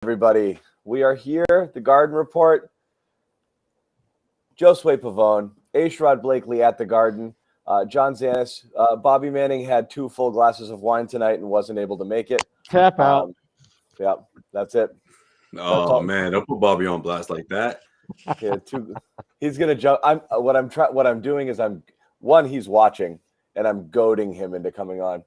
Everybody, we are here, the Garden Report. Josue Pavon, A Sherrod Blakely at the Garden, John Zannis. Bobby Manning had 2 full glasses of wine tonight and wasn't able to make it. Tap out. Yeah, that's it. Oh man, don't put Bobby on blast like that. Yeah, he's gonna jump. What I'm doing is he's watching and I'm goading him into coming on.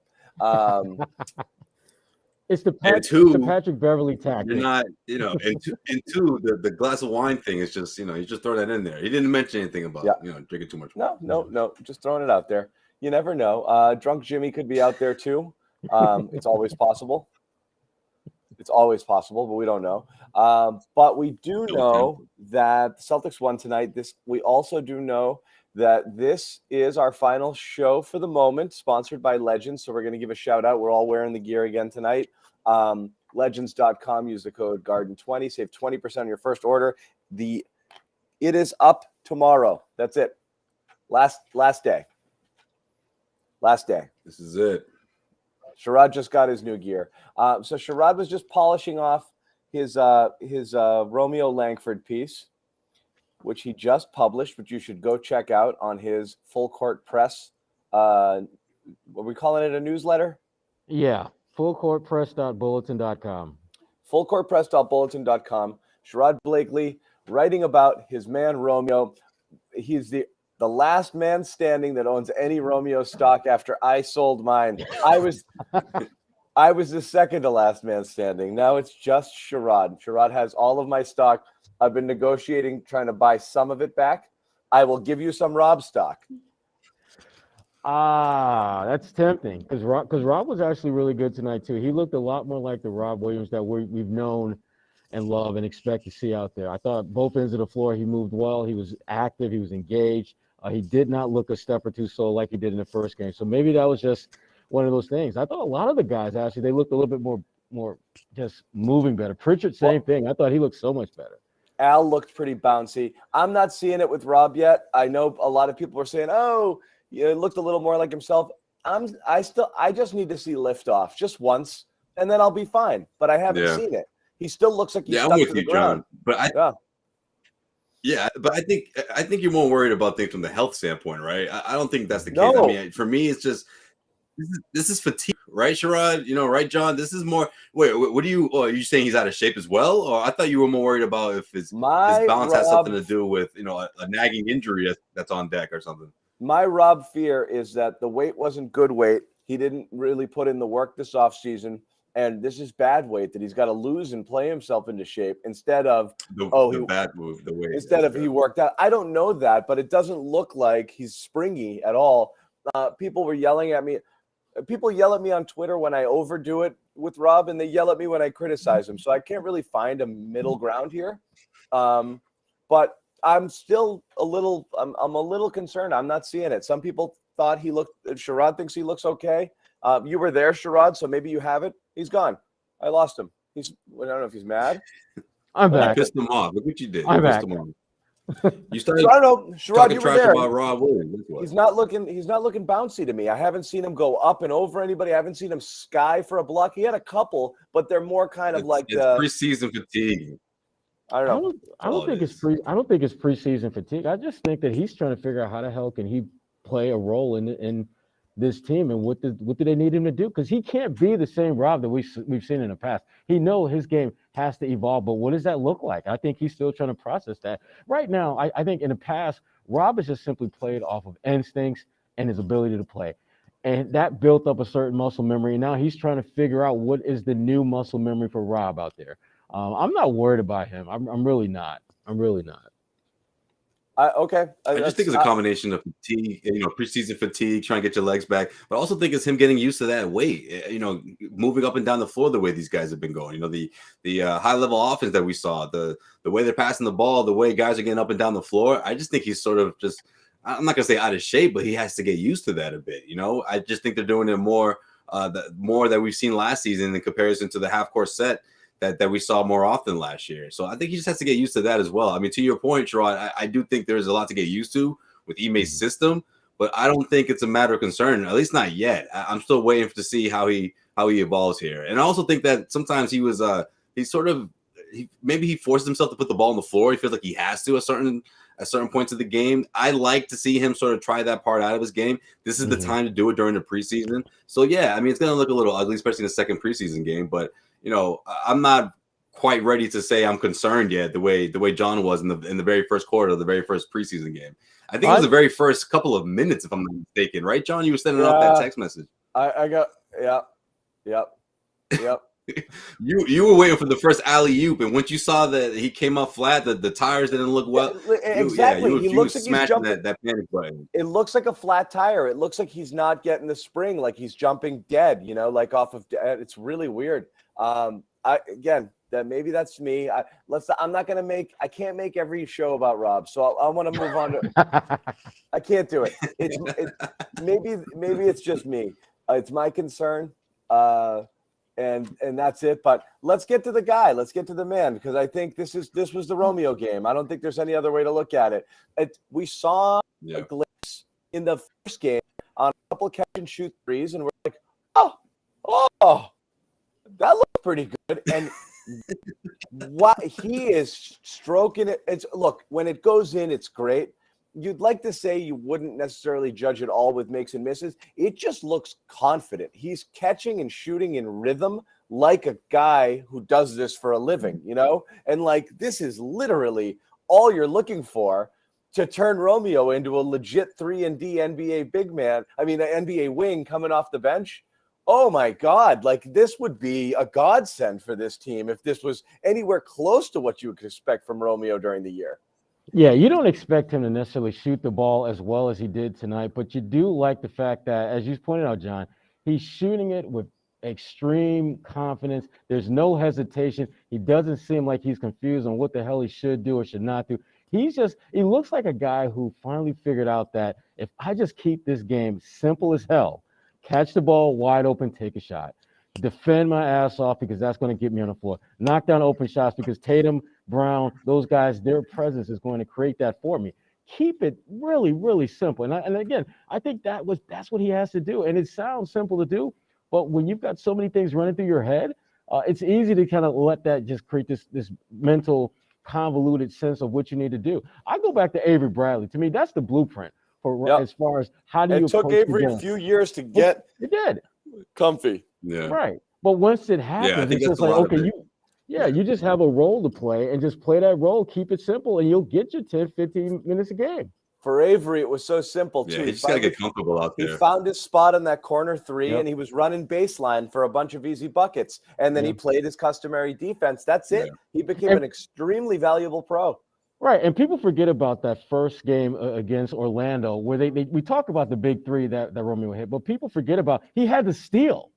It's the Patrick Beverly tactic. You're not, and two, the glass of wine thing is just, you just throw that in there. He didn't mention anything about, drinking too much wine. No, just throwing it out there. You never know. Drunk Jimmy could be out there too. It's always possible. But we don't know. But we do know that the Celtics won tonight. We also do know that this is our final show for the moment, sponsored by Legends. So we're going to give a shout out. We're all wearing the gear again tonight. Legends.com, use the code GARDEN20, save 20% on your first order. It is up tomorrow. That's it. Last day. This is it. Sherrod just got his new gear. So Sherrod was just polishing off his Romeo Langford piece, which he just published, which you should go check out on his Full Court Press. What are we calling it, a newsletter? Yeah, fullcourtpress.bulletin.com. Fullcourtpress.bulletin.com. Sherrod Blakely writing about his man Romeo. He's the last man standing that owns any Romeo stock after I sold mine. I was the second to last man standing. Now it's just Sherrod. Sherrod has all of my stock. I've been negotiating, trying to buy some of it back. I will give you some Rob stock. That's tempting because Rob was actually really good tonight too. He looked a lot more like the Rob Williams that we've known and love and expect to see out there. I thought both ends of the floor he moved well. He was active. He was engaged. He did not look a step or two slow like he did in the first game. So maybe that was just one of those things. I thought a lot of the guys actually they looked a little bit more just moving better. Pritchard, same thing. I thought he looked so much better. Al looked pretty bouncy. I'm not seeing it with Rob yet. I know a lot of people were saying, "Oh, it looked a little more like himself." I just need to see liftoff just once, and then I'll be fine. But I haven't seen it. He still looks like he's stuck to the ground. John. But but I think you're more worried about things from the health standpoint, right? I don't think that's the case. No. I mean, for me, it's just this is fatigue, right, Sherrod? Right, John? This is more. Wait, what are you saying? He's out of shape as well, or I thought you were more worried about if his balance has something to do with a nagging injury that's on deck or something. My Rob fear is that the weight wasn't good weight. He didn't really put in the work this offseason. And this is bad weight that he's got to lose and play himself into shape instead of the bad move, the weight. Instead of he worked out. I don't know that, but it doesn't look like he's springy at all. People were yelling at me. People yell at me on Twitter when I overdo it with Rob, and they yell at me when I criticize him. So I can't really find a middle ground here. But I'm still a little concerned. I'm not seeing it. Some people thought Sherrod thinks he looks okay. You were there, Sherrod, so maybe you have it. He's gone. I lost him. I don't know if he's mad. I'm back. You pissed him off. Look what you did. I'm back. You started. So I don't know, Sherrod, you were there. About Rob Williams. He's not looking bouncy to me. I haven't seen him go up and over anybody. I haven't seen him sky for a block. He had a couple, but they're more kind of like preseason fatigue. I don't know. I don't think it's preseason fatigue. I just think that he's trying to figure out how the hell can he play a role in this team and what do they need him to do? Because he can't be the same Rob that we've seen in the past. He knows his game has to evolve, but what does that look like? I think he's still trying to process that. Right now, I think in the past, Rob has just simply played off of instincts and his ability to play. And that built up a certain muscle memory. And now he's trying to figure out what is the new muscle memory for Rob out there. I'm not worried about him. I'm really not. Okay. I just think it's a combination of fatigue, preseason fatigue, trying to get your legs back, but I also think it's him getting used to that weight, moving up and down the floor the way these guys have been going. The high level offense that we saw, the way they're passing the ball, the way guys are getting up and down the floor. I just think he's sort of just, I'm not gonna say out of shape, but he has to get used to that a bit. I just think they're doing it more that we've seen last season in comparison to the half court set that we saw more often last year. So I think he just has to get used to that as well. I mean, to your point, Sherrod, I do think there's a lot to get used to with Ime's system, but I don't think it's a matter of concern, at least not yet. I'm still waiting to see how he evolves here. And I also think that sometimes he's sort of maybe he forces himself to put the ball on the floor. He feels like he has to at certain points of the game. I like to see him sort of try that part out of his game. This is the time to do it during the preseason. So yeah, I mean, it's going to look a little ugly, especially in the second preseason game. But I'm not quite ready to say I'm concerned yet. The way John was in the very first quarter of the very first preseason game. I think it was the very first couple of minutes, if I'm not mistaken, right, John? You were sending off that text message. I got yep. You were waiting for the first alley-oop, and once you saw that he came up flat, the tires didn't look well. Exactly. He looks like smashing that panic button. It looks like a flat tire. It looks like he's not getting the spring, like he's jumping dead, like off of. It's really weird. That maybe that's me. I can't make every show about Rob, so I want to move on to. I can't do it. Maybe it's just me. It's my concern. And that's it. But let's get to the guy. Let's get to the man, because I think this was the Romeo game. I don't think there's any other way to look at it. We saw a glimpse in the first game on a couple of catch and shoot threes, and we're like, oh, that looks pretty good. And what he is stroking it. Look, when it goes in, it's great. You'd like to say you wouldn't necessarily judge it all with makes and misses. It just looks confident. He's catching and shooting in rhythm like a guy who does this for a living, And this is literally all you're looking for to turn Romeo into a legit 3-and-D NBA big man. I mean, an NBA wing coming off the bench. Oh my God, this would be a godsend for this team if this was anywhere close to what you would expect from Romeo during the year. Yeah, you don't expect him to necessarily shoot the ball as well as he did tonight, but you do like the fact that, as you pointed out, John, he's shooting it with extreme confidence. There's no hesitation. He doesn't seem like he's confused on what the hell he should do or should not do. He looks like a guy who finally figured out that if I just keep this game simple as hell, catch the ball wide open, take a shot, defend my ass off because that's going to get me on the floor, knock down open shots because Tatum, Brown, those guys, their presence is going to create that for me. Keep it really, really simple. And again, I think that's what he has to do. And it sounds simple to do, but when you've got so many things running through your head, it's easy to kind of let that just create this mental convoluted sense of what you need to do. I go back to Avery Bradley. To me, that's the blueprint for as far as how do you. It took Avery a few years to get. It did. Comfy. Yeah. Right. But once it happens, it's just like, okay, you just have a role to play and just play that role, keep it simple, and you'll get your 10, 15 minutes a game. For Avery, it was so simple, too. Yeah, he just got to get comfortable out there. He found his spot on that corner three, and he was running baseline for a bunch of easy buckets. And then he played his customary defense. That's it. He became an extremely valuable pro. Right, and people forget about that first game against Orlando where we talk about the big three that Romeo hit, but people forget about he had the steal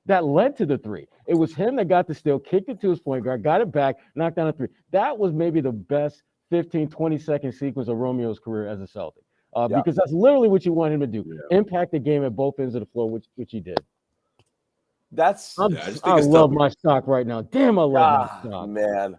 that led to the three. It was him that got the steal, kicked it to his point guard, got it back, knocked down a three. That was maybe the best 15, 20-second sequence of Romeo's career as a Celtic because that's literally what you want him to do, impact the game at both ends of the floor, which he did. I love my stock right now. Damn, I love my stock. Man.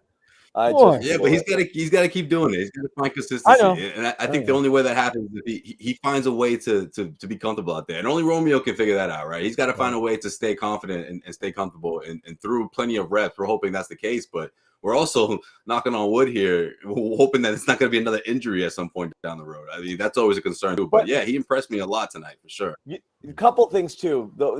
But he's got to keep doing it. He's got to find consistency, and I think the only way that happens is if he finds a way to be comfortable out there, and only Romeo can figure that out, right? He's got to find a way to stay confident and stay comfortable, and through plenty of reps. We're hoping that's the case, but we're also knocking on wood here, hoping that it's not going to be another injury at some point down the road. I mean, that's always a concern too. But yeah, he impressed me a lot tonight for sure. A couple things too, though.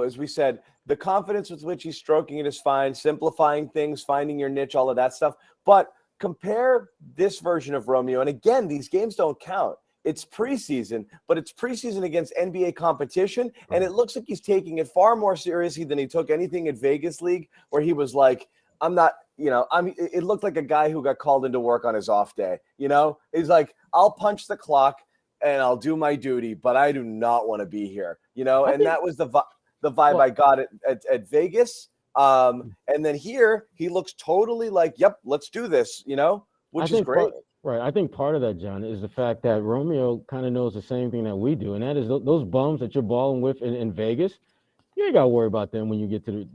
As we said, the confidence with which he's stroking it is fine. Simplifying things, finding your niche, all of that stuff. But compare this version of Romeo, and again, these games don't count. It's preseason, but it's preseason against NBA competition, and it looks like he's taking it far more seriously than he took anything at Vegas League, where he was like, I'm not, it looked like a guy who got called into work on his off day. He's like, I'll punch the clock and I'll do my duty, but I do not want to be here, and that was the vibe I got at Vegas. And then here he looks totally like, yep, let's do this, which is great. Right. I think part of that, John, is the fact that Romeo kind of knows the same thing that we do, and that is those bums that you're balling with in Vegas. You ain't got to worry about them when you get to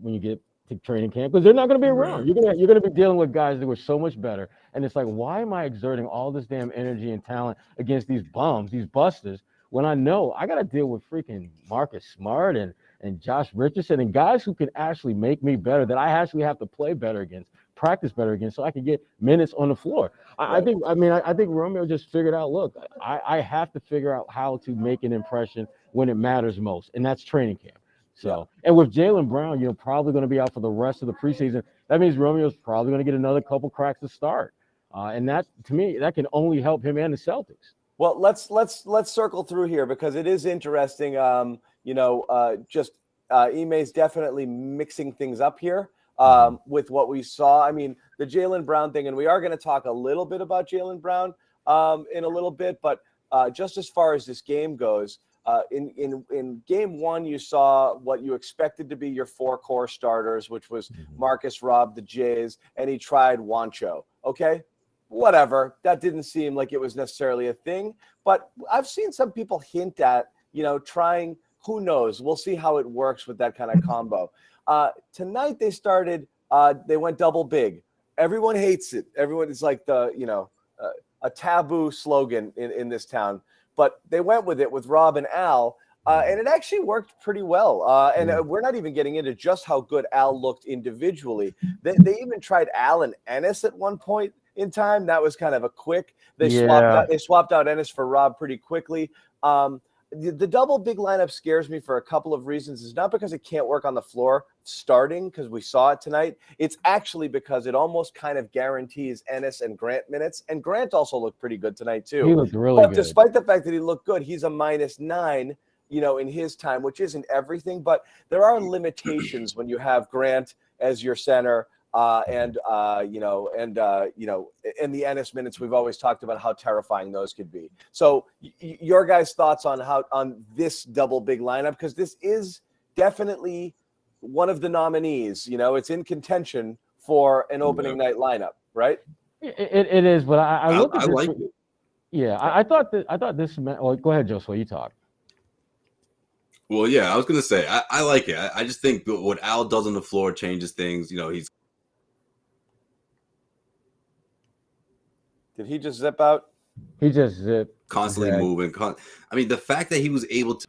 training camp, because they're not going to be around. You're going to be dealing with guys that were so much better, and it's like, why am I exerting all this damn energy and talent against these bums, these busters, when I know I got to deal with freaking Marcus Smart and Josh Richardson and guys who can actually make me better, that I actually have to play better against practice better again so I can get minutes on the floor. I think Romeo just figured out, look, I have to figure out how to make an impression when it matters most, and that's training camp. So, and with Jaylen Brown, probably going to be out for the rest of the preseason. That means Romeo's probably going to get another couple cracks to start. And that, to me, that can only help him and the Celtics. Well, let's circle through here because it is interesting. Ime's definitely mixing things up here with what we saw. I mean, the Jaylen Brown thing, and we are going to talk a little bit about Jaylen Brown in a little bit, but just as far as this game goes, in game one, you saw what you expected to be your four core starters, which was Marcus, Rob, the Jays, and he tried Juancho. Okay, whatever. That didn't seem like it was necessarily a thing, but I've seen some people hint at, trying. Who knows? We'll see how it works with that kind of combo. Tonight they started. They went double big. Everyone hates it. Everyone is like a taboo slogan in this town. But they went with it with Rob and Al, and it actually worked pretty well. And we're not even getting into just how good Al looked individually. They even tried Al and Ennis at one point in time. That was kind of a quick. They swapped out Ennis for Rob pretty quickly. The double big lineup scares me for a couple of reasons. It's not because it can't work on the floor starting, because we saw it tonight. It's actually because it almost kind of guarantees Ennis and Grant minutes. And Grant also looked pretty good tonight, too. He looked really good. Despite the fact that he looked good, he's a -9, in his time, which isn't everything. But there are limitations when you have Grant as your center. And the Ennis minutes, we've always talked about how terrifying those could be. So your guys' thoughts on this double big lineup, because this is definitely one of the nominees. It's in contention for an opening night lineup, right? It is, but I look at I this. like it. Yeah, I thought this. Well, go ahead, Josue. You talk. Well, yeah, I was gonna say I like it. I just think what Al does on the floor changes things. He's. Did he just zip out? He just zipped. Constantly moving. I mean, the fact that he was able to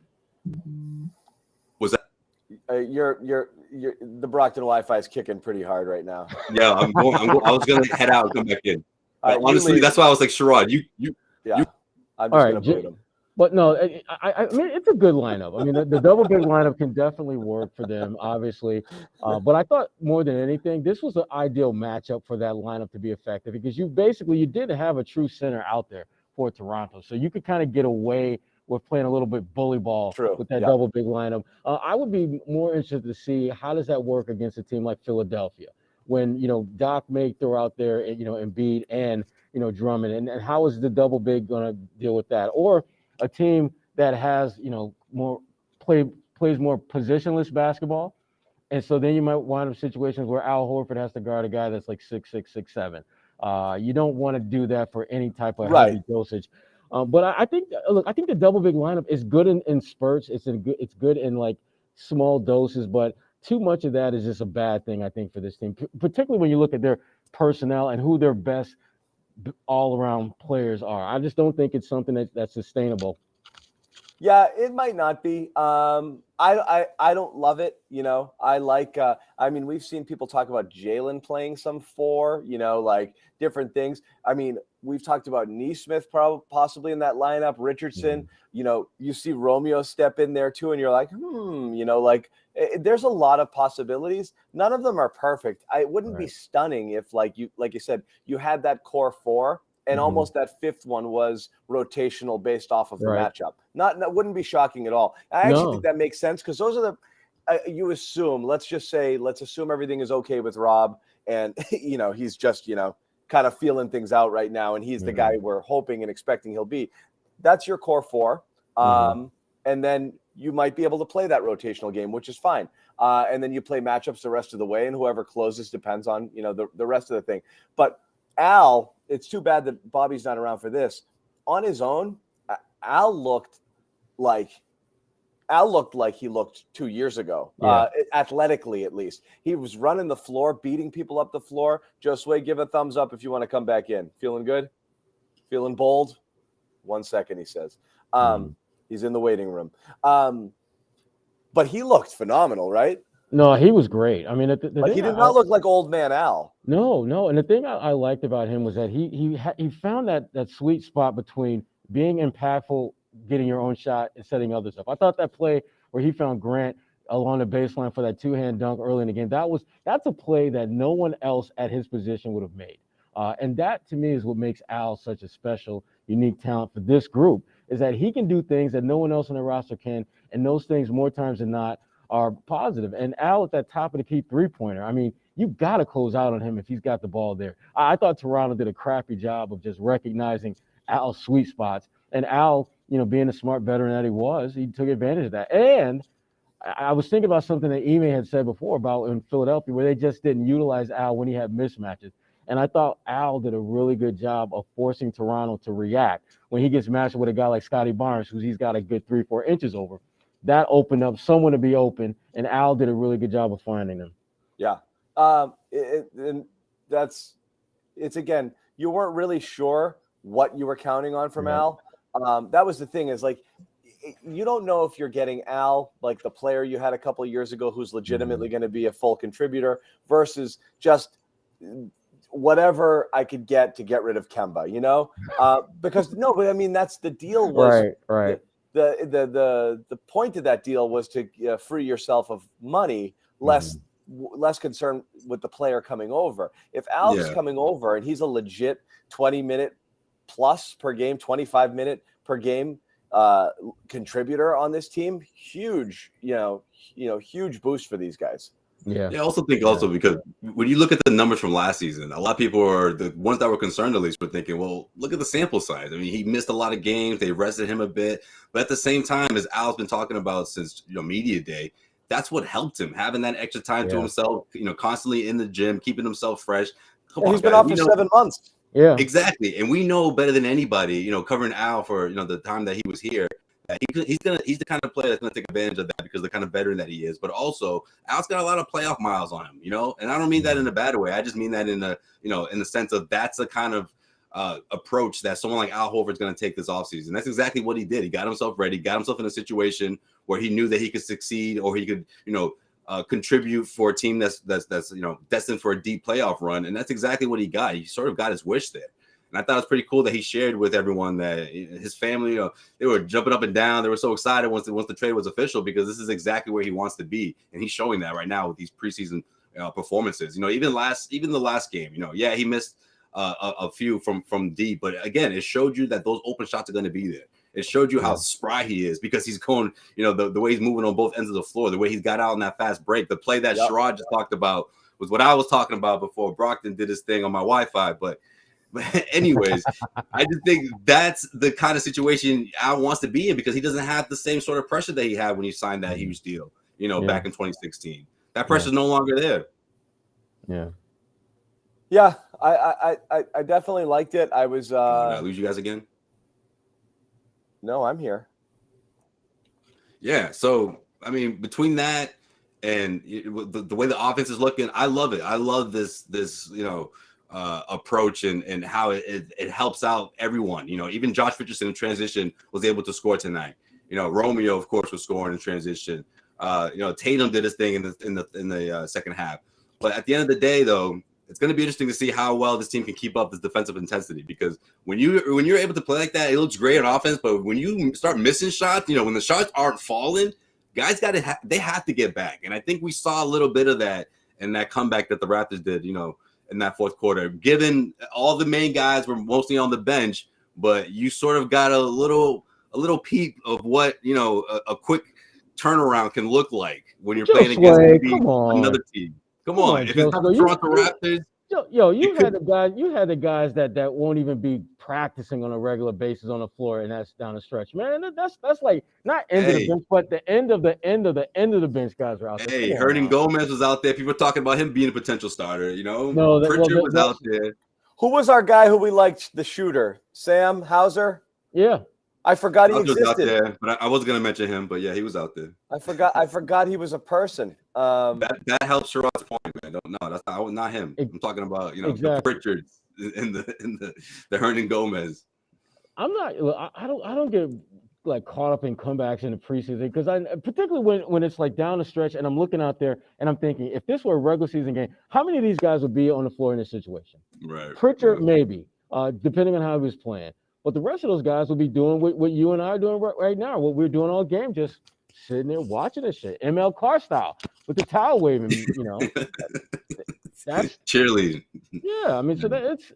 was that. The Brockton Wi-Fi is kicking pretty hard right now. Yeah, I was gonna head out and come back in. Honestly, that's why I was like, Sherrod, you. I'm just gonna boot him. But no, I mean, it's a good lineup. I mean, the double big lineup can definitely work for them, obviously. But I thought more than anything, this was an ideal matchup for that lineup to be effective because you didn't have a true center out there for Toronto. So you could kind of get away with playing a little bit bully ball with that double big lineup. I would be more interested to see how does that work against a team like Philadelphia when, Doc may throw out there, Embiid and, Drummond. And how is the double big going to deal with that? Or a team that has, plays more positionless basketball. And so then you might wind up situations where Al Horford has to guard a guy that's like 6'6", 6'7". You don't want to do that for any type of heavy dosage. But I think the double big lineup is good in spurts. It's good in like small doses, but too much of that is just a bad thing, I think, for this team, particularly when you look at their personnel and who their best all-around players are. I just don't think it's something that's sustainable. Yeah, it might not be. I don't love it. I like. We've seen people talk about Jaylen playing some 4. like different things. I mean, we've talked about Nesmith possibly in that lineup. Richardson. You see Romeo step in there too, and you're like, there's a lot of possibilities. None of them are perfect. It wouldn't be stunning if, like you said, you had that core 4. And almost that 5th one was rotational based off of the matchup. That wouldn't be shocking at all. I actually think that makes sense because those are you assume. Let's assume everything is okay with Rob, and he's just kind of feeling things out right now, and he's the guy we're hoping and expecting he'll be. That's your core 4, and then you might be able to play that rotational game, which is fine. And then you play matchups the rest of the way, and whoever closes depends on the rest of the thing. But Al, it's too bad that Bobby's not around for this. On his own, Al looked like he looked 2 years ago, athletically at least. He was running the floor, beating people up the floor. Josue, give a thumbs up if you want to come back in. Feeling good? Feeling bold? 1 second, he says. He's in the waiting room. But he looked phenomenal, right? No, he was great. I mean, the Like, thing he did not look like old man Al. No, and the thing I liked about him was that he found that sweet spot between being impactful, getting your own shot, and setting others up. I thought that play where he found Grant along the baseline for that two-hand dunk early in the game, that's a play that no one else at his position would have made. And that to me is what makes Al such a special, unique talent for this group, is that he can do things that no one else on the roster can, and those things more times than not are positive. And Al at that top of the key three-pointer, I mean, you got to close out on him if he's got the ball there. I thought Toronto did a crappy job of just recognizing Al's sweet spots. And Al, being the smart veteran that he was, he took advantage of that. And I was thinking about something that Ime had said before about in Philadelphia, where they just didn't utilize Al when he had mismatches. And I thought Al did a really good job of forcing Toronto to react when he gets matched with a guy like Scotty Barnes, who he's got a good 3-4 inches over. That opened up someone to be open, and Al did a really good job of finding them. Yeah. And it's again, you weren't really sure what you were counting on from Al. That was the thing, is like, you don't know if you're getting Al, like the player you had a couple of years ago, who's legitimately going to be a full contributor, versus just whatever I could get to get rid of Kemba, because but I mean, that's the deal. Was right. The point of that deal was to free yourself of money, less concerned with the player coming over. If Al's coming over and he's a legit 20-minute plus per game, 25-minute per game contributor on this team, huge boost for these guys. I also think because when you look at the numbers from last season, a lot of people are the ones that were concerned, at least, were thinking, well, look at the sample size. I mean, he missed a lot of games. They rested him a bit. But at the same time, as Al's been talking about since media day, that's what helped him, having that extra time to himself, constantly in the gym, keeping himself fresh. He's been off for 7 months. Yeah, exactly. And we know better than anybody, covering Al for the time that he was here, that he's the kind of player that's gonna take advantage of that, because of the kind of veteran that he is. But also, Al's got a lot of playoff miles on him, and I don't mean that in a bad way. I just mean that in the sense of that's the kind of approach that someone like Al Horford's going to take this offseason. That's exactly what he did. He got himself ready, got himself in a situation where he knew that he could succeed, or he could, contribute for a team that's destined for a deep playoff run. And that's exactly what he got. He sort of got his wish there. And I thought it was pretty cool that he shared with everyone that his family, they were jumping up and down. They were so excited once the trade was official, because this is exactly where he wants to be. And he's showing that right now with these preseason performances. Even the last game, he missed a few from deep, but again, it showed you that those open shots are going to be there. It showed you how spry he is, because he's going, the way he's moving on both ends of the floor, the way he's got out in that fast break. The play that Sherrod just talked about was what I was talking about before Brockton did his thing on my Wi-Fi. But anyways, I just think that's the kind of situation Al wants to be in, because he doesn't have the same sort of pressure that he had when he signed that huge deal, back in 2016. That pressure's no longer there. Yeah, I definitely liked it. I was. Did I lose you guys again? No, I'm here. Yeah. So I mean, between that and the way the offense is looking, I love it. I love this approach and how it helps out everyone. Even Josh Richardson in transition was able to score tonight. Romeo, of course, was scoring in transition. Tatum did his thing in the second half. But at the end of the day, though, it's going to be interesting to see how well this team can keep up this defensive intensity, because when you're able to play like that, it looks great on offense. But when you start missing shots, when the shots aren't falling, guys they have to get back. And I think we saw a little bit of that in that comeback that the Raptors did, in that fourth quarter. Given all the main guys were mostly on the bench, but you sort of got a little peep of what a quick turnaround can look like when you're playing against another team. Come on, if it's the Toronto Raptors. You had the guys that won't even be practicing on a regular basis on the floor, and that's down the stretch, man. That's like not end of the bench, but the end of the bench guys are out there. Hey, Hernan Gomez was out there. People were talking about him being a potential starter. Pritchard was out there. Who was our guy who we liked, the shooter? Sam Hauser? Yeah. I forgot he existed. Out there, but I was going to mention him, but yeah, he was out there. I forgot he was a person. That helps Sherrod's point, man. No, that's not him. I'm talking about the Pritchards and the Hernan Gomez. I don't get like caught up in comebacks in the preseason because particularly when it's like down the stretch and I'm looking out there and I'm thinking if this were a regular season game, how many of these guys would be on the floor in this situation? Right. Pritchard, maybe, depending on how he was playing. But the rest of those guys will be doing what you and I are doing right now, what we're doing all game, just sitting there watching this shit, ML Carr style, with the towel waving, That's cheerleading. Yeah, I mean, so that it's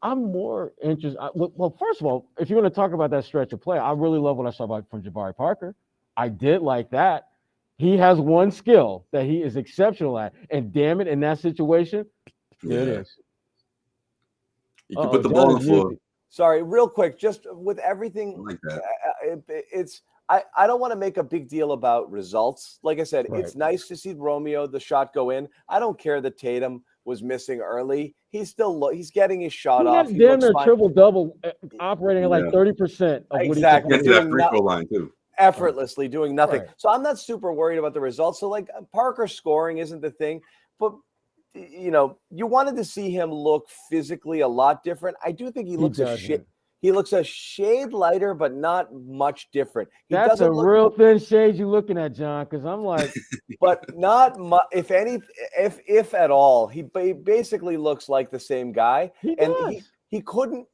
I'm more interested. Well, first of all, if you're going to talk about that stretch of play, I really love what I saw from Jabari Parker. I did like that. He has one skill that he is exceptional at, and damn it, in that situation, there it is. You can put the ball on the floor. Sorry, real quick, just with everything, like that. I don't want to make a big deal about results. Like I said, It's nice to see Romeo, the shot go in. I don't care that Tatum was missing early. He's getting his shot off. He damn near triple-double, operating at like 30% of what exactly. Get to that free throw line, too. Effortlessly doing nothing. Right. So I'm not super worried about the results. So, like, Parker scoring isn't the thing. But, you wanted to see him look physically a lot different. I do think he looks a shade lighter, but not much different. That's a real thin shade you're looking at, John, because I'm like. But not much, if at all. He basically looks like the same guy. He couldn't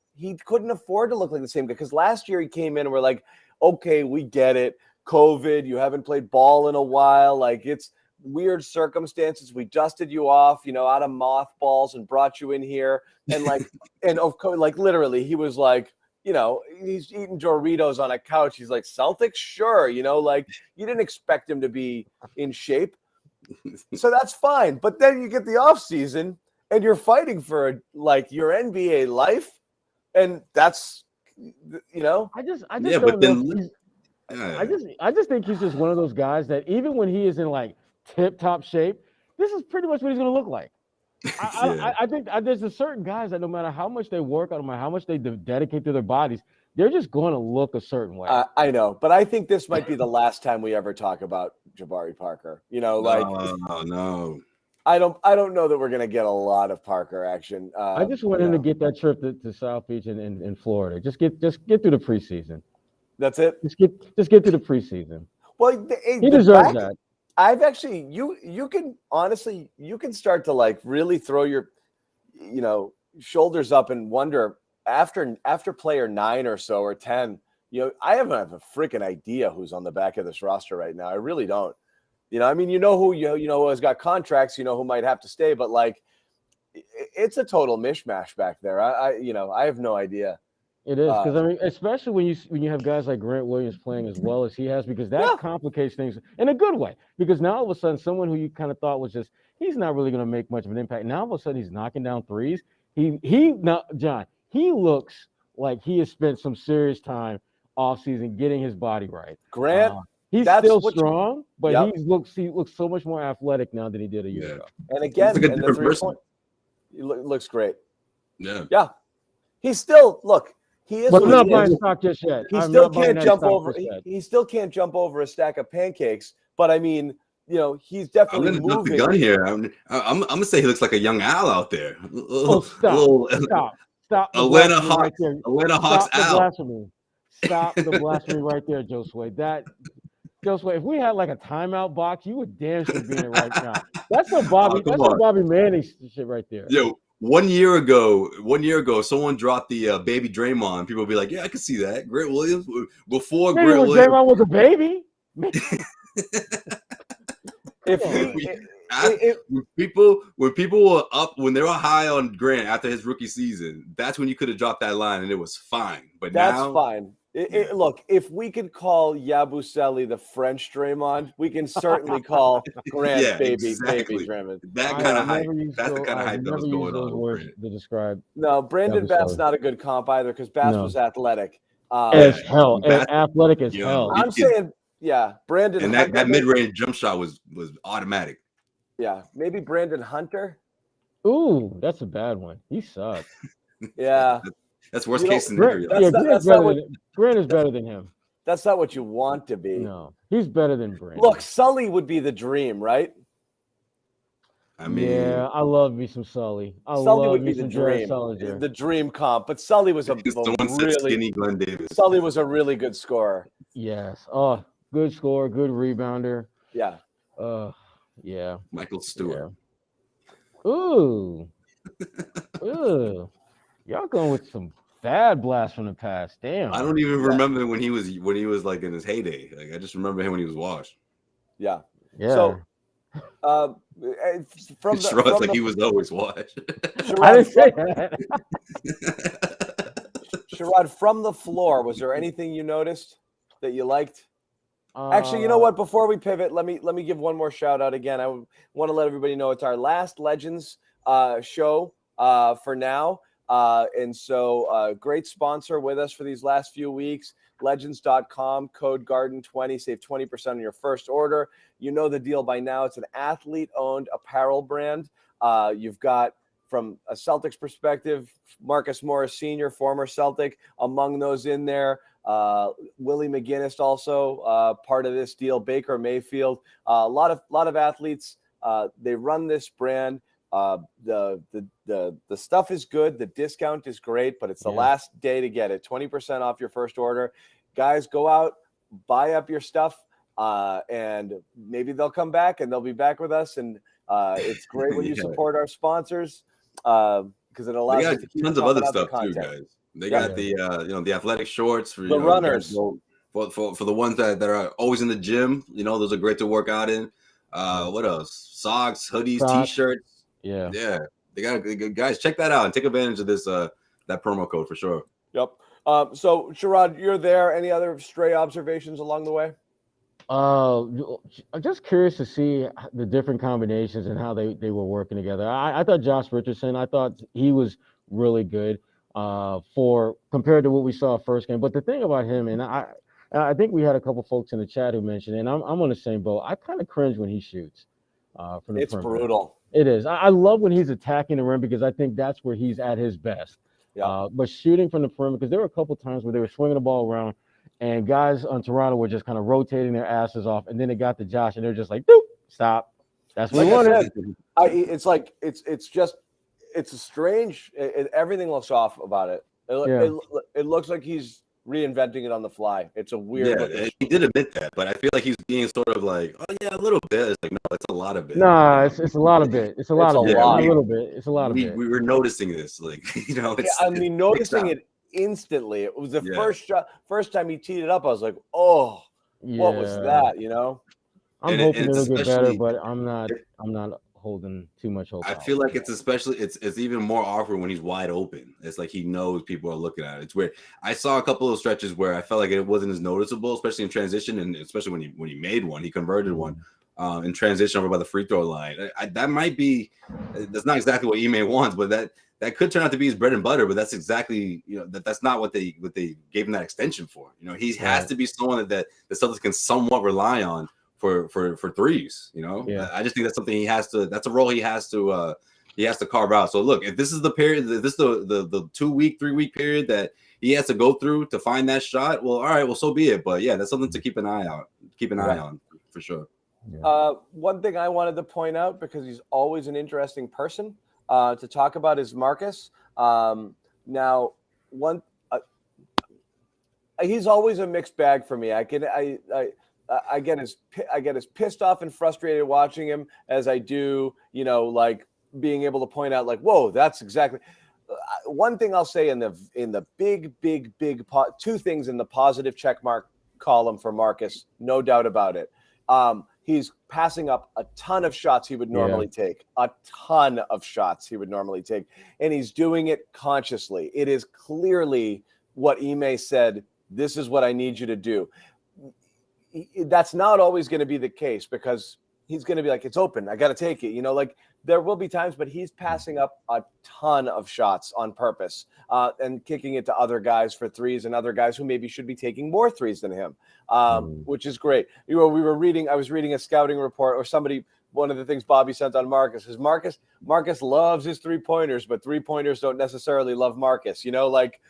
afford to look like the same guy because last year he came in and we're like, okay, we get it. COVID, you haven't played ball in a while. Like, it's weird circumstances. We dusted you off, out of mothballs and brought you in here. And literally he was like, he's eating Doritos on a couch. He's like, Celtics? Sure. You didn't expect him to be in shape. So that's fine. But then you get the off season and you're fighting for your NBA life. And that's, I just think he's just one of those guys that even when he is in like tip top shape, this is pretty much what he's going to look like. I think there's a certain guys that no matter how much they work out, no matter how much they dedicate to their bodies, they're just going to look a certain way. I know, but I think this might be the last time we ever talk about Jabari Parker. No. I don't know that we're going to get a lot of Parker action. I just want him to get that trip to South Beach in Florida. Just get through the preseason. That's it. Just get through the preseason. Well, he deserves that. I've actually, you can start to really throw your, shoulders up and wonder after player 9 or so or 10, I haven't have a freaking idea who's on the back of this roster right now. I really don't. Who who has got contracts, who might have to stay, but it's a total mishmash back there. I have no idea. It is because especially when you have guys like Grant Williams playing as well as he has, because that complicates things in a good way. Because now all of a sudden, someone who you kind of thought was he's not really going to make much of an impact. Now all of a sudden he's knocking down threes. John, he looks like he has spent some serious time off season getting his body right. Grant, he's still strong, but he looks so much more athletic now than he did a year ago. And again, he's like a different person. He looks great. Yeah. He's still He is, but I'm not buying stock just yet. He still can't jump over. He still can't jump over a stack of pancakes. But I mean, he's definitely I'm moving. Jump the gun here. I'm gonna say he looks like a young Al out there. Stop! Atlanta Hawks Al. Stop the blasphemy right there, Josue. Josue, if we had like a timeout box, you would damn sure be in it right now. That's what Bobby Manning shit right there. Yo. 1 year ago, someone dropped the baby Draymond. People would be like, "Yeah, I can see that." Grant Williams before maybe Grant Williams. Draymond was a baby. When people were up, when they were high on Grant after his rookie season, that's when you could have dropped that line and it was fine. But that's fine. Look, if we could call Yabusele the French Draymond, we can certainly call Grant baby Draymond. That kind of hype. That's the kind of hype that was going on. Words to describe. No, Brandon Bass not a good comp either because Bass was athletic. As hell, and athletic as hell. I'm saying, Brandon. And that mid-range jump shot was automatic. Yeah, maybe Brandon Hunter. Ooh, that's a bad one. He sucks. Yeah. That's worst case scenario. Grant is better than him. That's not what you want to be. No, he's better than Brandon. Look, Sully would be the dream, right? I mean, yeah, I love me some Sully. I Sully love would me be the some Jared dream, Sullinger. the dream comp. But Sully was someone said skinny Glenn Davis. Sully was a really good scorer. Yes. Oh, good scorer, good rebounder. Yeah. Yeah. Michael Stewart. Yeah. Ooh. Ooh. Y'all going with some bad blasts from the past. Damn. I don't even remember when he was like in his heyday. Like I just remember him when he was washed. Yeah. Yeah. So he was always washed. I didn't say that. Sherrod, from the floor, was there anything you noticed that you liked? Actually, you know what? Before we pivot, let me give one more shout out again. I want to let everybody know it's our last Legends show for now. And so great sponsor with us for these last few weeks, legends.com, code GARDEN20, save 20% on your first order. You know the deal by now. It's an athlete-owned apparel brand. You've got, from a Celtics perspective, Marcus Morris Sr., former Celtic, among those in there. Willie McGinnis also part of this deal. Baker Mayfield, a lot of athletes. They run this brand. The stuff is good. The discount is great, but it's the last day to get it. 20% off your first order. Guys, go out, buy up your stuff, and maybe they'll come back and they'll be back with us. And it's great when you support our sponsors because it allows us to keep tons of other stuff too, guys. They got the the athletic shorts for the runners. For the ones that are always in the gym. Those are great to work out in. What else? Socks, hoodies, t-shirts. Yeah. They got guys. Check that out and take advantage of this that promo code for sure. Yep. So Sherrod, you're there. Any other stray observations along the way? I'm just curious to see the different combinations and how they were working together. I thought Josh Richardson, I thought he was really good for compared to what we saw first game. But the thing about him, and I think we had a couple folks in the chat who mentioned it, and I'm on the same boat. I kind of cringe when he shoots from the It's perimeter. brutal. It is. I love when he's attacking the rim because I think that's where he's at his best. Yeah. But shooting from the perimeter, because there were a couple times where they were swinging the ball around and guys on Toronto were just kind of rotating their asses off, and then it got to Josh, and they're just like, "Doop, stop." That's what we wanted. It's like it's a strange. Everything looks off about it. It looks like he's reinventing it on the fly. It's a weird. Yeah, he did admit that, but I feel like he's being sort of like, "Oh yeah, a little bit." It's like, no, it's a lot of it. Nah, it's a lot of it. It's a lot of it. Not a little bit. It's a lot of it. We were noticing this, like noticing it instantly. It was the first time he teed it up. I was like, "Oh, what was that?" I'm hoping it'll get better, but I'm not holding too much hope. I feel like it's even more awkward when he's wide open. It's like he knows people are looking at it. It's weird. I saw a couple of stretches where I felt like it wasn't as noticeable, especially in transition, and especially when he made one, he converted one in transition over by the free throw line. That might be that's not exactly what Ime wants, but that could turn out to be his bread and butter. But that's exactly that's not what they gave him that extension for. He has to be someone that the Celtics can somewhat rely on for threes. I just think that's something that's a role he has to carve out. So look, if this is the period, if this is the 2 week, 3 week period that he has to go through to find that shot, well, all right, well, so be it. But yeah, that's something to keep an eye on for sure. One thing I wanted to point out, because he's always an interesting person to talk about, is Marcus. Now, he's always a mixed bag for me. I get as pissed off and frustrated watching him as I do, like being able to point out, like, whoa, that's exactly. One thing I'll say in the big two things in the positive check mark column for Marcus, no doubt about it. He's passing up a ton of shots he would normally take, and he's doing it consciously. It is clearly what Ime said. This is what I need you to do. That's not always going to be the case, because he's going to be like, it's open, I got to take it. Like there will be times, but he's passing up a ton of shots on purpose and kicking it to other guys for threes and other guys who maybe should be taking more threes than him, which is great. I was reading a scouting report, or one of the things Bobby sent on Marcus is Marcus loves his 3-pointers, but 3-pointers don't necessarily love Marcus. Like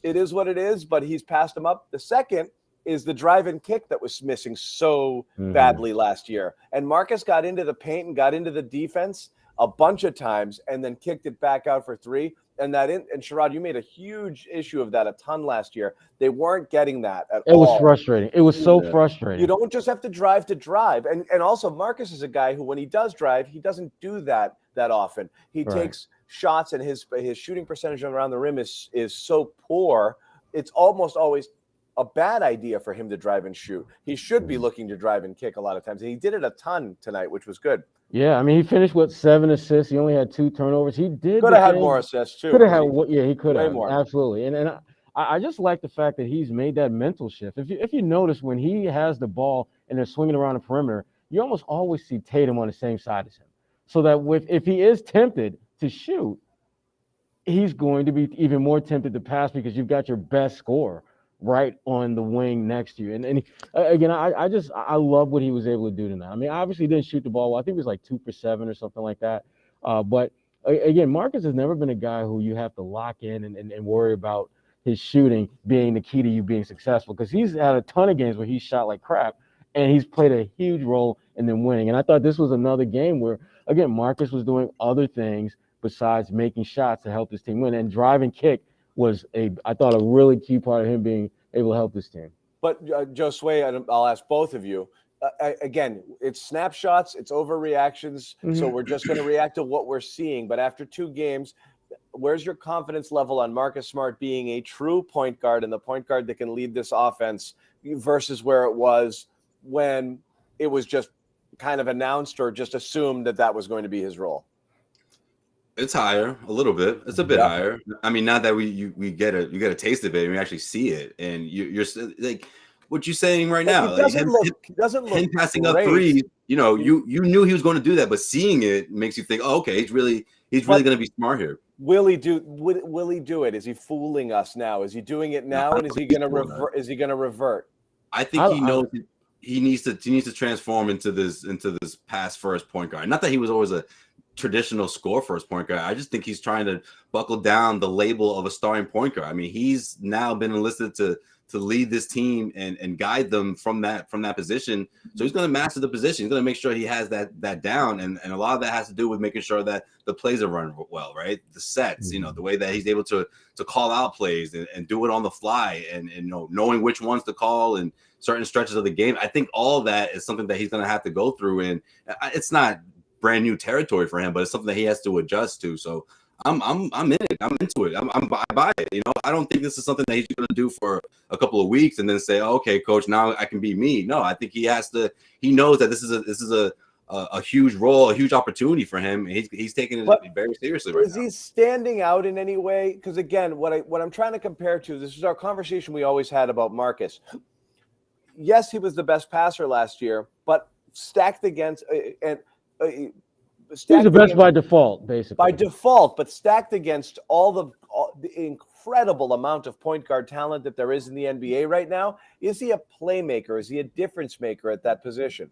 it is what it is, but he's passed them up. The second is the drive and kick that was missing so badly last year. And Marcus got into the paint and got into the defense a bunch of times and then kicked it back out for three. And Sherrod, you made a huge issue of that a ton last year. They weren't getting that at all. It was frustrating. It was so frustrating. You don't just have to drive. And also Marcus is a guy who, when he does drive, he doesn't do that often. He takes shots, and his shooting percentage around the rim is so poor. It's almost always a bad idea for him to drive and shoot. He should be looking to drive and kick a lot of times. And he did it a ton tonight, which was good. Yeah, I mean, he finished with 7 assists. He only had 2 turnovers. He could have had more assists too. Could have had, he could have more. Absolutely. And I just like the fact that he's made that mental shift. If you notice, when he has the ball and they're swinging around the perimeter, you almost always see Tatum on the same side as him. So that if he is tempted to shoot, he's going to be even more tempted to pass because you've got your best scorer right on the wing next to you. And again, I love what he was able to do tonight. I mean, obviously he didn't shoot the ball well. I think it was like 2 for 7 or something like that. But again, Marcus has never been a guy who you have to lock in and worry about his shooting being the key to you being successful, because he's had a ton of games where he shot like crap and he's played a huge role in them winning. And I thought this was another game where, again, Marcus was doing other things besides making shots to help this team win. And drive and kick was I thought a really key part of him being able to help this team. But Josue, I'll ask both of you. Again, it's snapshots, it's overreactions. So we're just going to react to what we're seeing. But after 2 games, where's your confidence level on Marcus Smart being a true point guard and the point guard that can lead this offense versus where it was when it was just kind of announced or just assumed that was going to be his role? It's higher a little bit. It's a bit higher. I mean, not that you get a taste of it and you actually see it, and you're like what you're saying right now. It doesn't look him passing great. up threes. You know, you knew he was going to do that, but seeing it makes you think, oh, okay, he's really going to be smart here. Will he do it? Is he fooling us now? Is he doing it now? And is he going to revert? Is he going to revert? I think he knows he needs to transform into this pass first point guard. Not that he was always a traditional score first point guard. I just think he's trying to buckle down the label of a starting point guard. I mean, he's now been enlisted to lead this team and guide them from that position. So he's going to master the position. He's going to make sure he has that down. And a lot of that has to do with making sure that the plays are run well, right? The sets, the way that he's able to call out plays and do it on the fly and knowing which ones to call and certain stretches of the game. I think all of that is something that he's going to have to go through. And it's not brand new territory for him, but it's something that he has to adjust to. So I'm in it. I'm into it. I buy it. I don't think this is something that he's going to do for a couple of weeks and then say, oh, okay, coach, now I can be me. No, I think he has to. He knows that this is a huge role, a huge opportunity for him. He's taking it very seriously right now. Is he standing out in any way? Because again, what I'm trying to compare to, this is our conversation we always had about Marcus. Yes, he was the best passer last year, but stacked against he's the best by default, basically. By default, but stacked against all the incredible amount of point guard talent that there is in the NBA right now. Is he a playmaker? Is he a difference maker at that position?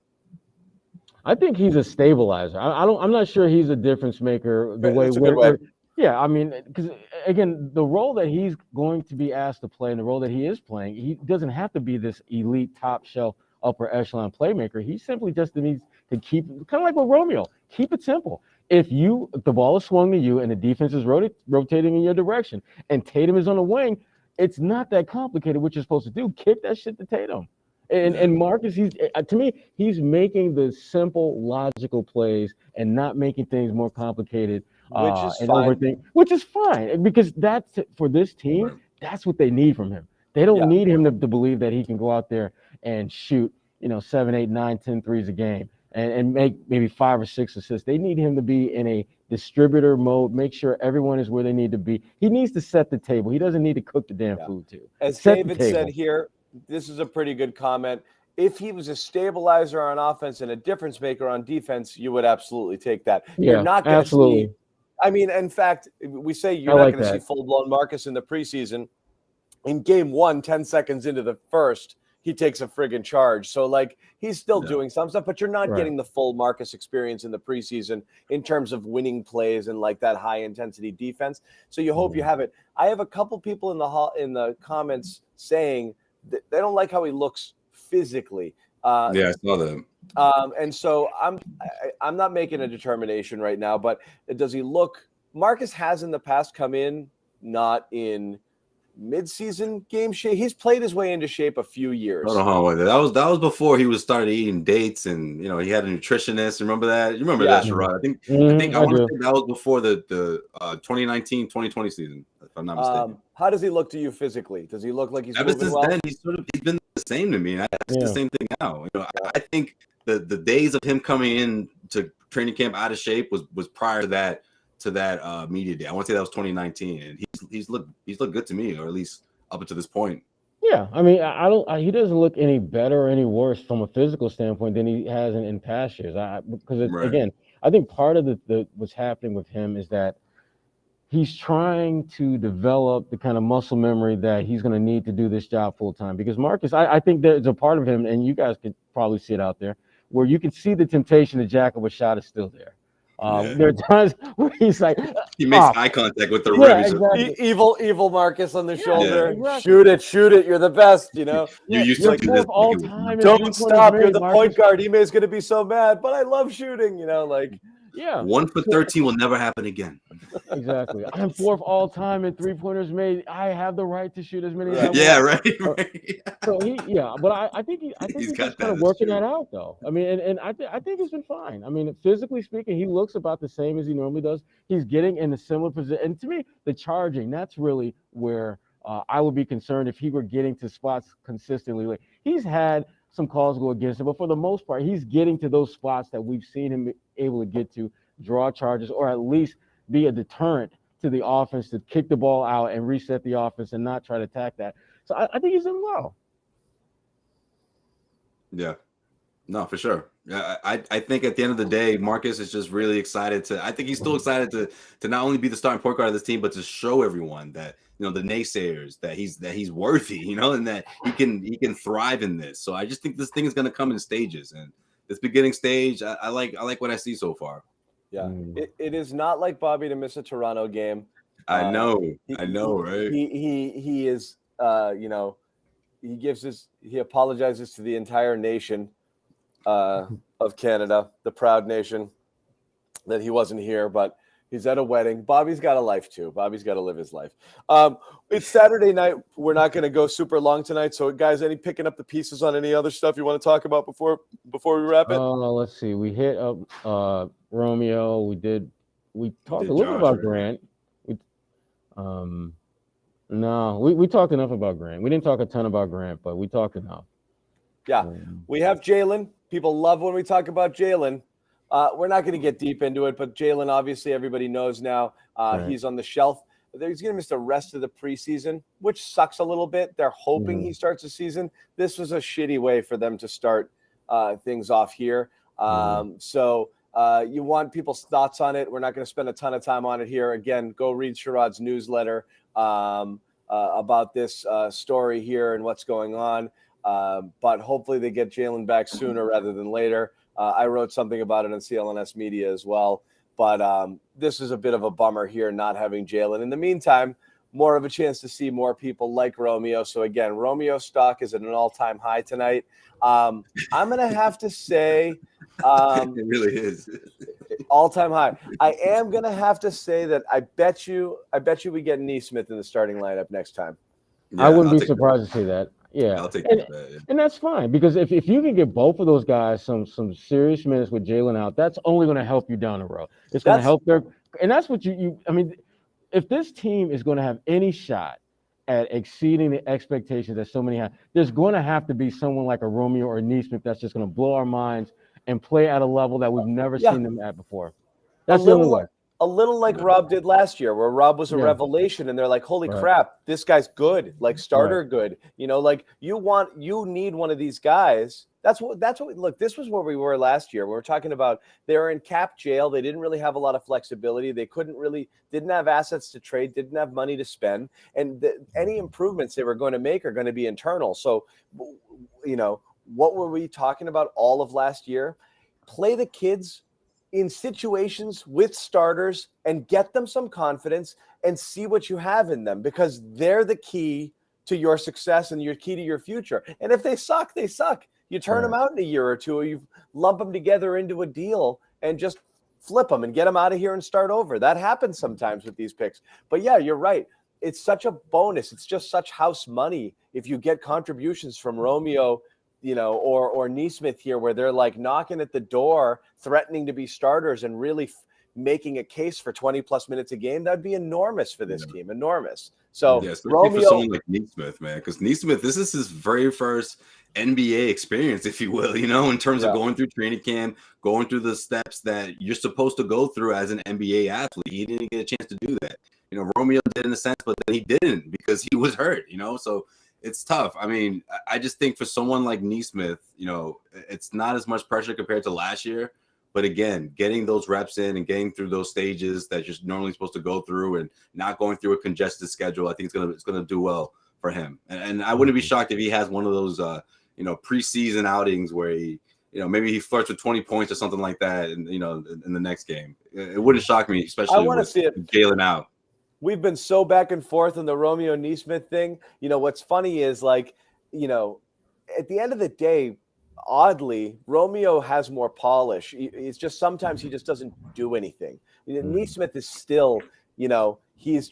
I think he's a stabilizer. I'm not sure he's a difference maker the way. Yeah, I mean, because again, the role that he's going to be asked to play and the role that he is playing, he doesn't have to be this elite, top shelf, upper echelon playmaker. He simply just needs to keep, kind of like with Romeo, keep it simple. If the ball is swung to you and the defense is rotating in your direction and Tatum is on the wing, it's not that complicated what you're supposed to do. Kick that shit to Tatum. And Marcus, to me, he's making the simple, logical plays and not making things more complicated. Which is fine, because that's for this team. That's what they need from him. They don't need him to believe that he can go out there and shoot, 7, 8, 9, 10 threes a game and make maybe 5 or 6 assists. They need him to be in a distributor mode, make sure everyone is where they need to be. He needs to set the table. He doesn't need to cook the damn food too. As David said here, this is a pretty good comment. If he was a stabilizer on offense and a difference maker on defense, you would absolutely take that. You're not going to see. I mean, in fact, we say you're not going to see full-blown Marcus in the preseason. In game 1, 10 seconds into the first, he takes a friggin' charge. So, he's still doing some stuff, but you're not getting the full Marcus experience in the preseason in terms of winning plays and that high-intensity defense. So you hope you have it. I have a couple people in the comments saying that they don't like how he looks physically. Yeah, I saw that. And so I'm not making a determination right now, but does he look? Marcus has in the past come in not in mid-season game shape. He's played his way into shape a few years. Hold on. That was before he was started eating dates, and he had a nutritionist. Remember that? You remember that, Sherrod? I think I want to say that was before the 2019-2020 season, if I'm not mistaken. How does he look to you physically? Does he look like he's ever moving since well? then? He's been the same to me, and that's the same thing now. I think the days of him coming in to training camp out of shape was prior to that media day. I want to say that was 2019, and he's looked good to me, or at least up until this point. Yeah, I mean, he doesn't look any better or any worse from a physical standpoint than he has in past years. Again, I think part of the what's happening with him is that he's trying to develop the kind of muscle memory that he's going to need to do this job full time. Because Marcus, I think there's a part of him, and you guys could probably see it out there, where you can see the temptation to jack up a shot is still there. There are times where he's like, he makes eye contact with the rim. Exactly. Evil Marcus on the shoulder. Exactly. Shoot it. You're the best. You used to do this all time. Don't stop. You're the point guard. Ime's going to be so mad, but I love shooting. 1 for 13 will never happen again. Exactly. I'm fourth all time in 3-pointers made. I have the right to shoot as many as I want. Yeah, right. So but I think he's just kind of working that out, though. I mean, and I think it's been fine. I mean, physically speaking, he looks about the same as he normally does. He's getting in a similar position. And to me, the charging, that's really where I would be concerned if he were getting to spots consistently. Like, he's had some calls go against him, but for the most part, he's getting to those spots that we've seen him able to get to, draw charges, or at least be a deterrent to the offense to kick the ball out and reset the offense and not try to attack that. So I think he's doing well. Yeah, no, for sure. Yeah, I think at the end of the day, Marcus is just really excited I think he's still excited to not only be the starting point guard of this team, but to show everyone that, the naysayers, that he's worthy, and that he can thrive in this. So I just think this thing is going to come in stages, and this beginning stage, I like what I see so far. Yeah, it is not like Bobby to miss a Toronto game. I know, right? He is, he apologizes to the entire nation of Canada, the proud nation, that he wasn't here, but he's at a wedding. Bobby's got a life too. Bobby's got to live his life. It's Saturday night. We're not going to go super long tonight. So, guys, any picking up the pieces on any other stuff you want to talk about before we wrap it? Let's see. We hit up Romeo. We talked a little about Grant. We talked enough about Grant. We didn't talk a ton about Grant, but we talked enough. Yeah, we have Jaylen. People love when we talk about Jaylen. We're not going to get deep into it, but Jaylen, obviously, everybody knows now. He's on the shelf. He's going to miss the rest of the preseason, which sucks a little bit. They're hoping he starts the season. This was a shitty way for them to start things off here. So you want people's thoughts on it. We're not going to spend a ton of time on it here. Again, go read Sherrod's newsletter about this story here and what's going on. But hopefully they get Jaylen back sooner rather than later. I wrote something about it on CLNS Media as well. But this is a bit of a bummer here, not having Jaylen. In the meantime, more of a chance to see more people like Romeo. So, again, Romeo stock is at an all-time high tonight. I'm going to have to say it really is. All-time high. I am going to have to say that I bet you we get Nesmith in the starting lineup next time. Yeah, I wouldn't be surprised to see that. Yeah, I'll take that. And that's fine, because if you can get both of those guys some serious minutes with Jaylen out, that's only going to help you down the road. It's going to help and that's what I mean, if this team is going to have any shot at exceeding the expectations that so many have, there's going to have to be someone like a Romeo or a Nesmith that's just going to blow our minds and play at a level that we've never seen them at before. That's the only way. A little like Rob did last year, where Rob was a revelation, and they're like, "Holy crap, this guy's good, like starter good." Like you need one of these guys. That's what. Look, this was where we were last year. We were talking about they were in cap jail. They didn't really have a lot of flexibility. They didn't have assets to trade, didn't have money to spend, and any improvements they were going to make are going to be internal. So, what were we talking about all of last year? Play the kids in situations with starters and get them some confidence and see what you have in them, because they're the key to your success and your key to your future. And if they suck, they suck. You turn them out in a year or two, or you lump them together into a deal and just flip them and get them out of here and start over. That happens sometimes with these picks. But yeah, you're right. It's such a bonus. It's just such house money if you get contributions from Romeo, or Nesmith here, where they're like knocking at the door, threatening to be starters and really making a case for 20 plus minutes a game. That'd be enormous for this team. Enormous. So Romeo, for someone like Nesmith, man, because Nesmith, this is his very first NBA experience, if you will, in terms of going through training camp, going through the steps that you're supposed to go through as an NBA athlete. He didn't get a chance to do that. Romeo did in a sense, but then he didn't because he was hurt, so it's tough. I mean, I just think for someone like Nesmith, it's not as much pressure compared to last year. But again, getting those reps in and getting through those stages that you're normally supposed to go through and not going through a congested schedule, I think it's gonna do well for him. And I wouldn't be shocked if he has one of those preseason outings where he, maybe he flirts with 20 points or something like that, and in the next game. It wouldn't shock me, especially I want to see it. Jaylen out. We've been so back and forth on the Romeo Nesmith thing. What's funny is at the end of the day, oddly, Romeo has more polish. It's just sometimes he just doesn't do anything. Nesmith is still, he's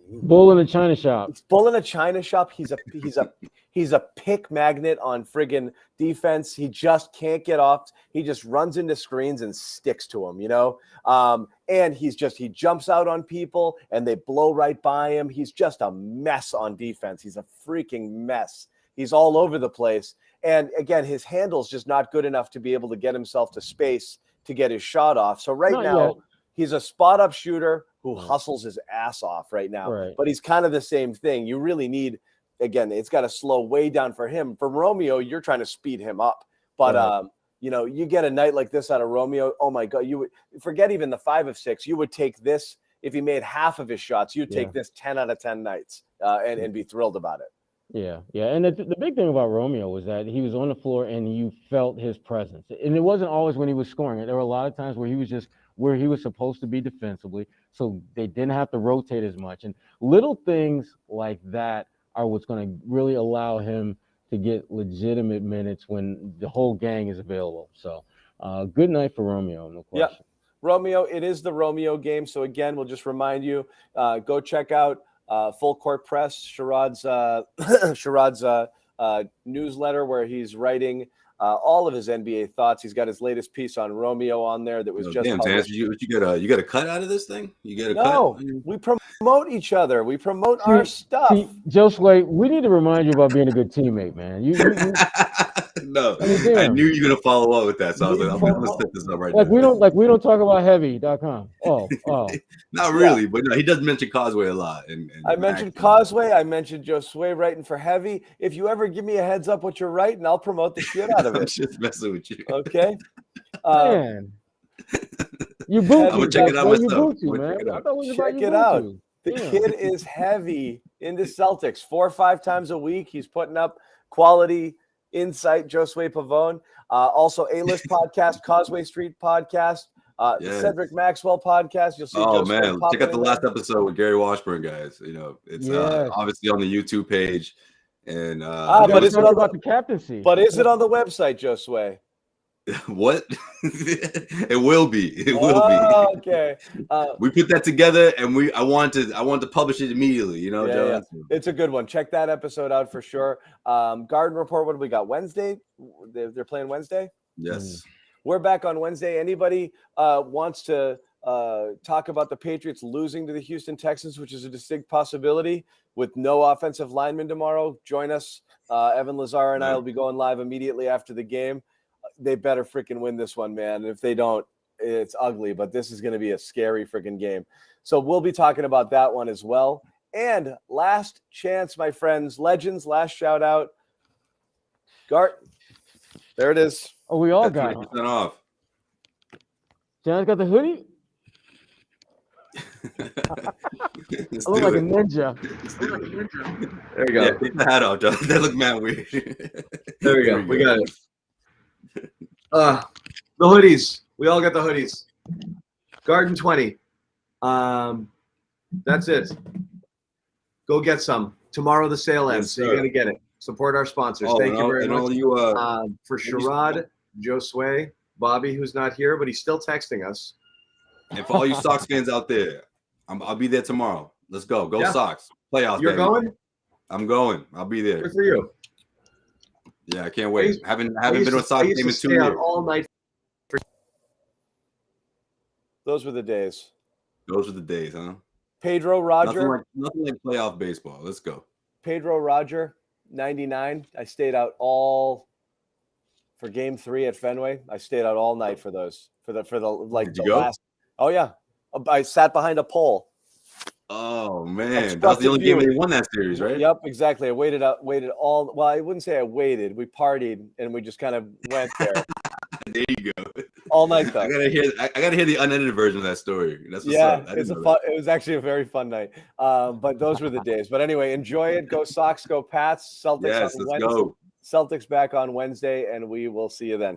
bull in a china shop. He's bull in a china shop. He's a pick magnet on friggin' defense. He just can't get off. He just runs into screens and sticks to them, and he jumps out on people and they blow right by him. He's just a mess on defense. He's a freaking mess. He's all over the place. And again, his handle's just not good enough to be able to get himself to space to get his shot off. So now he's a spot up shooter who hustles his ass off right now. Right. But he's kind of the same thing. You really need, again, it's got to slow way down for him. For Romeo, you're trying to speed him up. But, you get a night like this out of Romeo, oh my God, you would forget even the 5 of 6. You would take this if he made half of his shots. You'd take this 10 out of 10 nights and be thrilled about it. Yeah. And the big thing about Romeo was that he was on the floor and you felt his presence. And it wasn't always when he was scoring. There were a lot of times where he was just where he was supposed to be defensively, so they didn't have to rotate as much. And little things like that are what's going to really allow him to get legitimate minutes when the whole gang is available. So good night for Romeo, no question. Yeah, Romeo, it is the Romeo game. So again, we'll just remind you, go check out Full Court Press, Sherrod's newsletter, where he's writing all of his NBA thoughts. He's got his latest piece on Romeo on there that was just published. You get a cut out of this thing? You get a cut? No, we promote each other. We promote our stuff. Josue, we need to remind you about being a good teammate, man. No, I knew you were gonna follow up with that, so I was like, I'm gonna set this up right now. We don't talk about heavy.com. Oh. Not really, but no, he does mention Causeway a lot. And I mentioned Causeway. I mentioned Josue writing for Heavy. If you ever give me a heads up what you're writing, I'll promote the shit out of it. I'm just messing with you. Okay. Man. You boot. I'm gonna check it out myself. Check it out. The kid is heavy into Celtics 4 or 5 times a week. He's putting up quality insight. Josue Pavon, also A-List podcast, Causeway Street podcast, Cedric Maxwell podcast. You'll see. Oh man, check out the last episode with Gary Washburn, guys. It's obviously on the YouTube page, and but it's not about the captaincy. But is it on the website, Josue? What? It will be. It will be. Okay. We put that together, and I want to publish it immediately. Joe? Yeah. It's a good one. Check that episode out for sure. Garden Report. What do we got? Wednesday. They're playing Wednesday. Yes. We're back on Wednesday. Anybody wants to talk about the Patriots losing to the Houston Texans, which is a distinct possibility with no offensive lineman tomorrow? Join us. Evan Lazar and I will be going live immediately after the game. They better freaking win this one, man. If they don't, it's ugly, but this is going to be a scary freaking game. So we'll be talking about that one as well. And last chance, my friends, legends, last shout out. Gart, there it is. Oh, we all got it. Off. John's got the hoodie. I look like a ninja. There you go. Yeah, take the hat off, John. That look mad weird. There we go. We got it. The hoodies. We all got the hoodies. Garden 20. That's it. Go get some. Tomorrow the sale ends, so you're going to get it. Support our sponsors. Oh, Thank and you all- very and much. all you, For Sherrod, Josue, Bobby, who's not here, but he's still texting us. and for all you Sox fans out there, I'll be there tomorrow. Let's go. Go Yeah. Sox. Playoffs, You're baby. going? I'm going. I'll be there. Good for you. Yeah, I can't wait. Haven't I been used to a Sox I used game to in 2 stay out years. all night. Those were the days. Those are the days, huh? Pedro Roger. Nothing like playoff baseball. Let's go. Pedro Roger, 99. I stayed out all for game 3 at Fenway. I stayed out all night for those. For the like Did the you go? last. Oh yeah. I sat behind a pole. Oh man, that was Obstructed the only game view. they won that series, right? Yep, exactly. I waited all. Well, I wouldn't say I waited. We partied and we just kind of went there There you go. all night though. I gotta hear the unedited version of that story. That's what's Yeah, up. I it's didn't a know fun. It was actually a very fun night. But those were the days. But anyway, enjoy it. Go Sox. Go Pats. that. Celtics Yes, on let's Wednesday. go. Celtics back on Wednesday, and we will see you then.